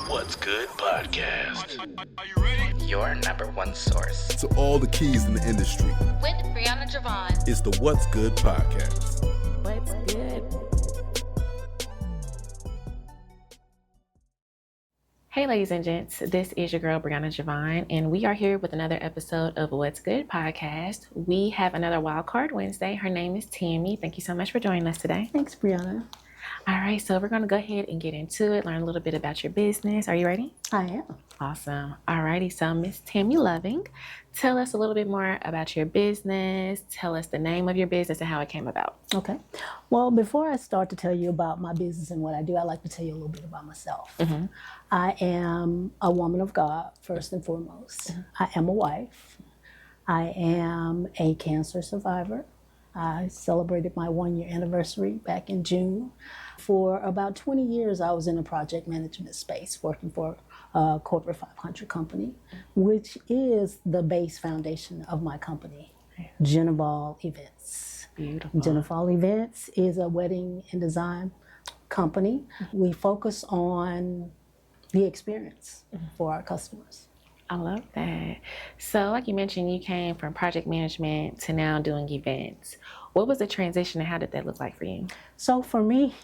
What's Good podcast. Are you ready? Your number one source to all the keys in the industry. With Brianna Jovahn. It's the What's Good podcast. What's good? Hey ladies and gents, this is your girl Brianna Jovahn, and we are here with another episode of What's Good podcast. We have another Wildcard Wednesday. Her name is Tammy. Thank you so much for joining us today. Thanks, Brianna. All right, so we're going to go ahead and get into it, learn a little bit about your business. Are you ready? I am. Awesome. All righty, so Miss Tammy Loving, tell us a little bit more about your business. Tell us the name of your business and how it came about. Okay. Well, before I start to tell you about my business and what I do, I'd like to tell you a little bit about myself. Mm-hmm. I am a woman of God, first and foremost. Mm-hmm. I am a wife. I am a cancer survivor. I celebrated my 1-year anniversary back in June. For about 20 years, I was in a project management space working for a corporate 500 company, which is the base foundation of my company, Gnivol Events. Beautiful. Gnivol Events is a wedding and design company. We focus on the experience for our customers. I love that. So like you mentioned, you came from project management to now doing events. What was the transition and how did that look like for you? So for me,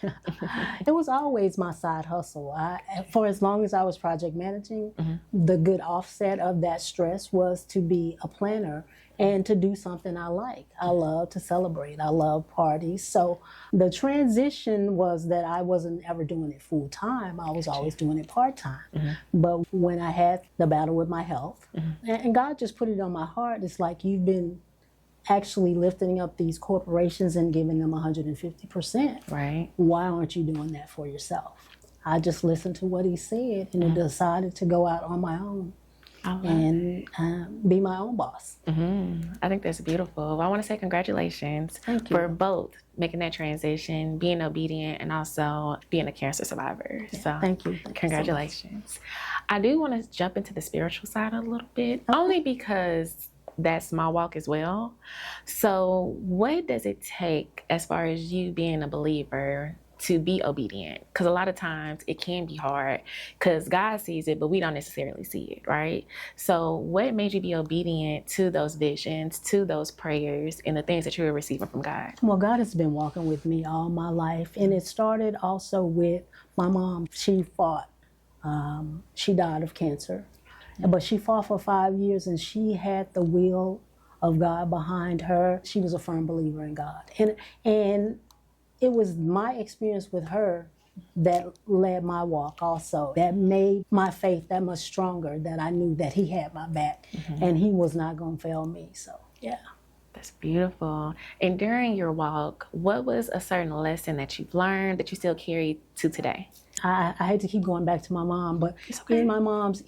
it was always my side hustle. For as long as I was project managing, the good offset of that stress was to be a planner and to do something I like. I love to celebrate. I love parties. So the transition was that I wasn't ever doing it full time. I was always doing it part time. But when I had the battle with my health, and God just put it on my heart, it's like you've been actually lifting up these corporations and giving them 150%. Right. Why aren't you doing that for yourself? I just listened to what he said and decided to go out on my own and be my own boss. I think that's beautiful. Well, I want to say congratulations for both making that transition, being obedient, and also being a cancer survivor. Yeah, so thank you. Congratulations. So I do want to jump into the spiritual side a little bit, only because that's my walk as well. So what does it take as far as you being a believer to be obedient? Because a lot of times it can be hard because God sees it, but we don't necessarily see it, right? So what made you be obedient to those visions, to those prayers, and the things that you were receiving from God? Well, God has been walking with me all my life. And it started also with my mom. She fought. She died of cancer. But she fought for 5 years and she had the will of God behind her. She was a firm believer in God. And it was my experience with her that led my walk also, that made my faith that much stronger, that I knew that he had my back and he was not going to fail me. So, yeah. That's beautiful. And during your walk, what was a certain lesson that you've learned that you still carry to today? I hate to keep going back to my mom, but in my mom's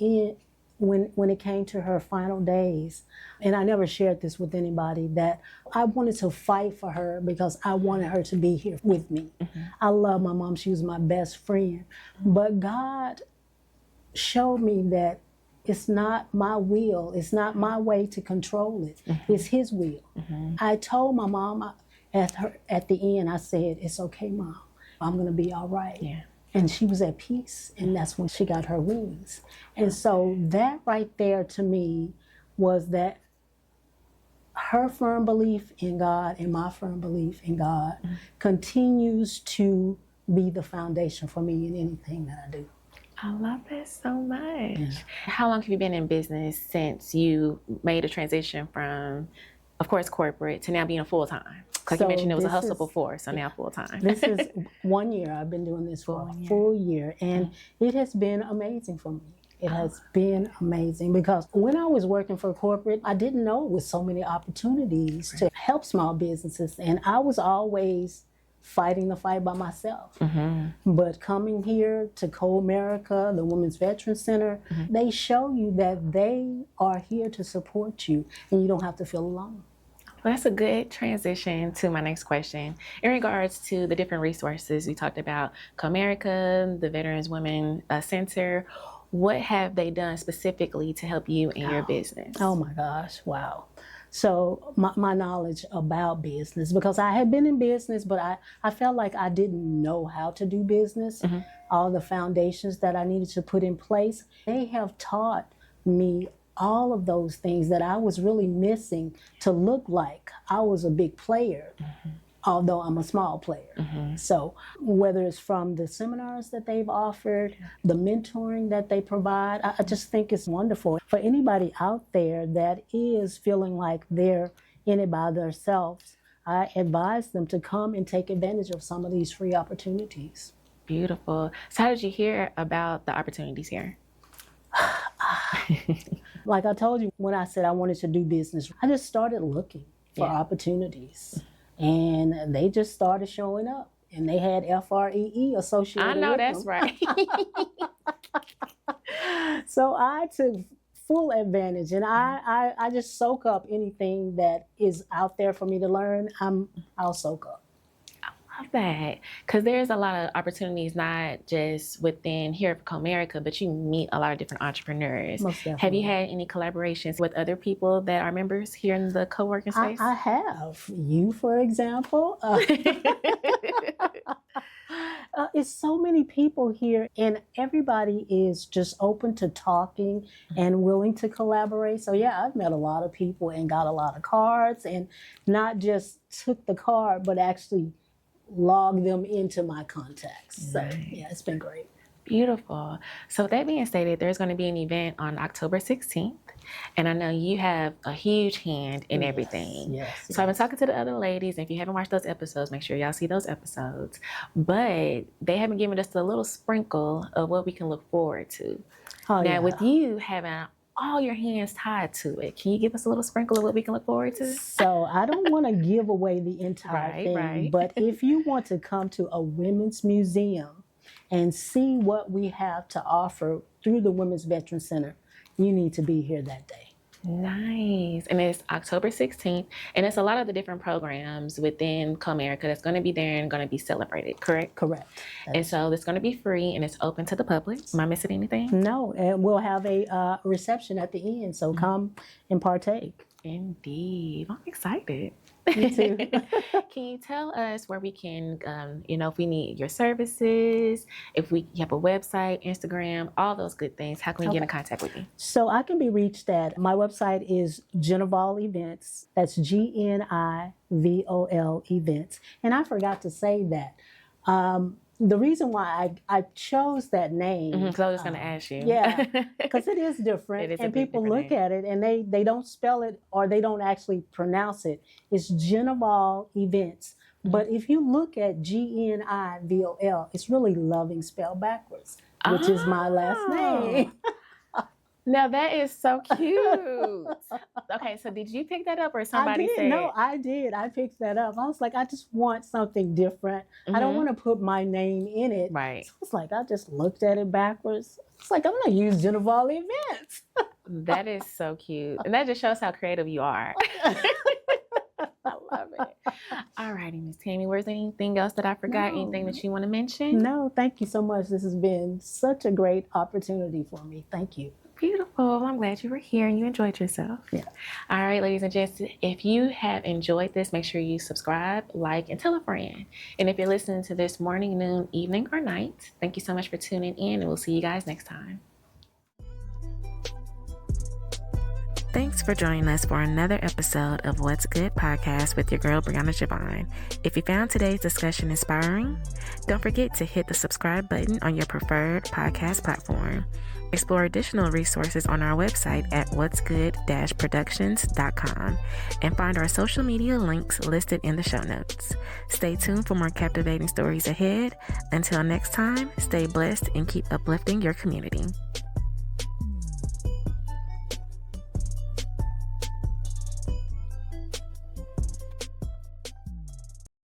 when it came to her final days, and I never shared this with anybody, that I wanted to fight for her because I wanted her to be here with me. I love my mom. She was my best friend. But God showed me that it's not my will. It's not my way to control it. It's his will. I told my mom at the end, I said, "It's okay, Mom. I'm going to be all right." Yeah. And she was at peace, and that's when she got her wings. And so that right there to me was that her firm belief in God and my firm belief in God continues to be the foundation for me in anything that I do. I love that so much. Yeah. How long have you been in business since you made a transition from, of course, corporate to now being a full-time? Because you mentioned it was a hustle before, so now full-time. This is 1 year. I've been doing this for a full year, and it has been amazing for me. It has been amazing because when I was working for corporate, I didn't know it was so many opportunities to help small businesses, and I was always fighting the fight by myself. But coming here to Comerica, the Women's Veteran Center, they show you that they are here to support you, and you don't have to feel alone. Well, that's a good transition to my next question. In regards to the different resources, we talked about Comerica, the Veterans Women Center. What have they done specifically to help you in your business? Oh my gosh, wow. So my knowledge about business, because I had been in business, but I felt like I didn't know how to do business. All the foundations that I needed to put in place, they have taught me all of those things that I was really missing to look like I was a big player, although I'm a small player. So whether it's from the seminars that they've offered, the mentoring that they provide, I just think it's wonderful. For anybody out there that is feeling like they're in it by themselves, I advise them to come and take advantage of some of these free opportunities. Beautiful. So how did you hear about the opportunities here? Like I told you, when I said I wanted to do business, I just started looking for opportunities. And they just started showing up. And they had FREE associated with them. I know that's right. So I took full advantage, and I just soak up anything that is out there for me to learn. I'll soak up. I love that, because there's a lot of opportunities, not just within here at Comerica, but you meet a lot of different entrepreneurs. Most definitely. Have you had any collaborations with other people that are members here in the co-working space? I have. You, for example. It's so many people here, and everybody is just open to talking and willing to collaborate. So yeah, I've met a lot of people and got a lot of cards, and not just took the card, but actually log them into my contacts. So yeah, it's been great. Beautiful. So with that being stated, there's going to be an event on October 16th. And I know you have a huge hand in everything. Yes. So I've been talking to the other ladies. And if you haven't watched those episodes, make sure y'all see those episodes. But they haven't given us a little sprinkle of what we can look forward to. Now, with you having all your hands tied to it, can you give us a little sprinkle of what we can look forward to? So I don't want to give away the entire thing, but if you want to come to a women's museum and see what we have to offer through the Women's Veteran Center, you need to be here that day. Nice. And it's October 16th. And it's a lot of the different programs within Comerica that's going to be there and going to be celebrated, correct? Correct. And so it's going to be free and it's open to the public. Am I missing anything? No, and we'll have a reception at the end, so come and partake. Indeed. I'm excited. Me too. Can you tell us where we can, if we need your services, if you have a website, Instagram, all those good things, how can we get in contact with you? So I can be reached at, my website is Gnivol Events. That's Gnivol Events. And I forgot to say that. The reason why I chose that name. Because I was just going to ask you. Yeah, because it is different. It is and people look name. at it and they don't spell it, or they don't actually pronounce it. It's Gnivol Events. But if you look at Gnivol, it's really Loving spelled backwards, which is my last name. Now that is so cute. Okay, so did you pick that up or somebody said? No, I did. I picked that up. I was like, I just want something different. I don't want to put my name in it. Right. So it's like, I just looked at it backwards. It's like, I'm going to use Gnivol Events. That is so cute. And that just shows how creative you are. I love it. All righty, Miss Tammy, was there anything else that I forgot? No. Anything that you want to mention? No, thank you so much. This has been such a great opportunity for me. Thank you. Beautiful. Well, I'm glad you were here and you enjoyed yourself. Yeah. All right, ladies and gents, if you have enjoyed this, make sure you subscribe, like, and tell a friend. And if you're listening to this morning, noon, evening, or night, thank you so much for tuning in, and we'll see you guys next time. Thanks for joining us for another episode of What's Good Podcast with your girl, Brianna Jovahn. If you found today's discussion inspiring, don't forget to hit the subscribe button on your preferred podcast platform. Explore additional resources on our website at whatsgood-productions.com and find our social media links listed in the show notes. Stay tuned for more captivating stories ahead. Until next time, stay blessed and keep uplifting your community.